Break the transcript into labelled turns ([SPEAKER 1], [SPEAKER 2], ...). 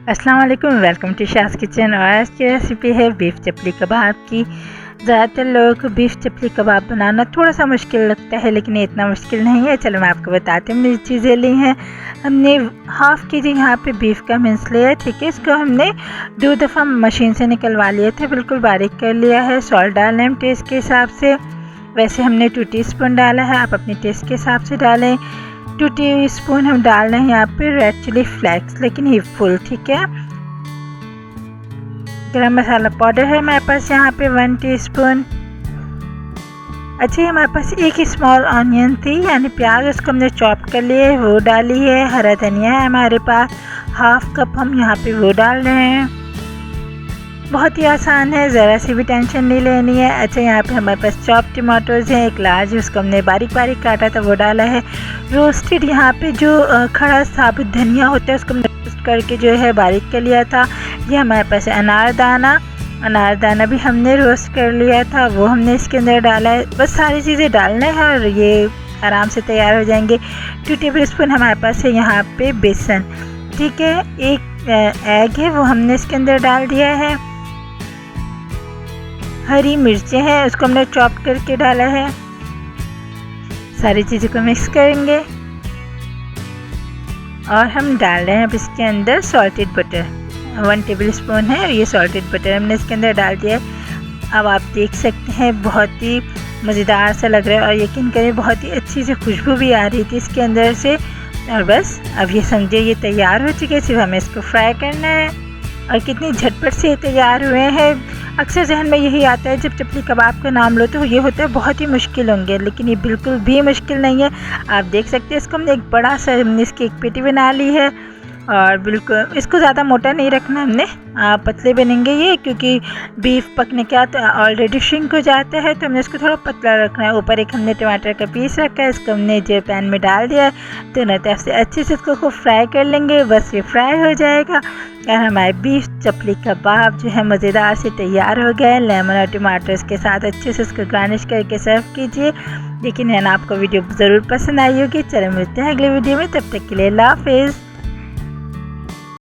[SPEAKER 1] अस्सलाम वालेकुम, welcome to Shaz kitchen. और आज की रेसिपी है बीफ चपली कबाब की। ज़्यादातर लोगों को बीफ चपली कबाब बनाना थोड़ा सा मुश्किल लगता है, लेकिन ये इतना मुश्किल नहीं है। चलो मैं आपको बताती हूँ। मेरी चीज़ें ली हैं हमने। हाफ़ के जी यहाँ पे बीफ का मिंस लिया है, ठीक है। इसको हमने 2 दफ़ा मशीन से निकलवा लिए थे, बिल्कुल बारीक कर लिया है। सॉल्ट डाल लें टेस्ट के हिसाब से। वैसे हमने 2 टीस्पून डाला है, आप अपने टेस्ट के हिसाब से डालें। 2 टीस्पून हम डाल रहे हैं यहाँ पे रेड चिली फ्लेक्स, लेकिन ये फुल, ठीक है। गरम मसाला पाउडर है हमारे पास यहाँ पे 1 टीस्पून। अच्छा, हमारे पास एक स्मॉल ऑनियन थी यानी प्याज, उसको हमने चॉप कर लिए, वो डाली है। हरा धनिया है हमारे पास, हाफ कप हम यहाँ पे वो डाल रहे हैं। बहुत ही आसान है, ज़रा सी भी टेंशन नहीं लेनी है। अच्छा, यहाँ पे हमारे पास चॉप टमाटोज़ हैं, एक लार्ज, उसको हमने बारीक बारीक काटा था, वो डाला है। रोस्टेड यहाँ पे जो खड़ा साबुत धनिया होता है, उसको हमने रोस्ट करके जो है बारीक कर लिया था। ये हमारे पास अनारदाना भी हमने रोस्ट कर लिया था, वो हमने इसके अंदर डाला है। बस सारी चीज़ें डालना है और ये आराम से तैयार हो जाएंगे। 2 टेबल स्पून हमारे पास है यहाँ पे बेसन, ठीक है। एक एग है, वो हमने इसके अंदर डाल दिया है। हरी मिर्चें हैं, उसको हमने चॉप करके डाला है। सारी चीज़ों को मिक्स करेंगे और हम डाल रहे हैं अब इसके अंदर सॉल्टेड बटर। 1 टेबल स्पून है और ये सॉल्टेड बटर हमने इसके अंदर डाल दिया है। अब आप देख सकते हैं बहुत ही मज़ेदार सा लग रहा है और यकीन करें बहुत ही अच्छी सी खुशबू भी आ रही थी इसके अंदर से। और बस अब ये समझिए ये तैयार हो चुके हैं, सिर्फ हमें इसको फ्राई करना है। और कितनी झटपट से ये तैयार हुए हैं। अक्सर जहन में यही आता है जब चपली कबाब का नाम लो तो ये होता है बहुत ही मुश्किल होंगे, लेकिन ये बिल्कुल भी मुश्किल नहीं है। आप देख सकते हैं इसको हमने एक बड़ा सा इसकी एक पेटी बना ली है और बिल्कुल इसको ज़्यादा मोटा नहीं रखना हमने, पतले बनेंगे ये, क्योंकि बीफ पकने के बाद ऑलरेडी श्रिंक हो जाता है, तो हमने इसको थोड़ा पतला रखना है। ऊपर एक हमने टमाटर का पीस रखा है, इसको हमने जो पैन में डाल दिया है, दोनों तरफ से अच्छे से इसको खूब फ्राई कर लेंगे। बस ये फ्राई हो जाएगा और हमारे बीफ चपली कबाब जो है मज़ेदार से तैयार हो गए। लेमन और टमाटर्स के साथ अच्छे से इसको गार्निश करके सर्व कीजिए। लेकिन है ना, आपको वीडियो ज़रूर पसंद आई होगी। चलो मिलते हैं अगले वीडियो में, तब तक के लिए अल्लाह हाफ़िज़।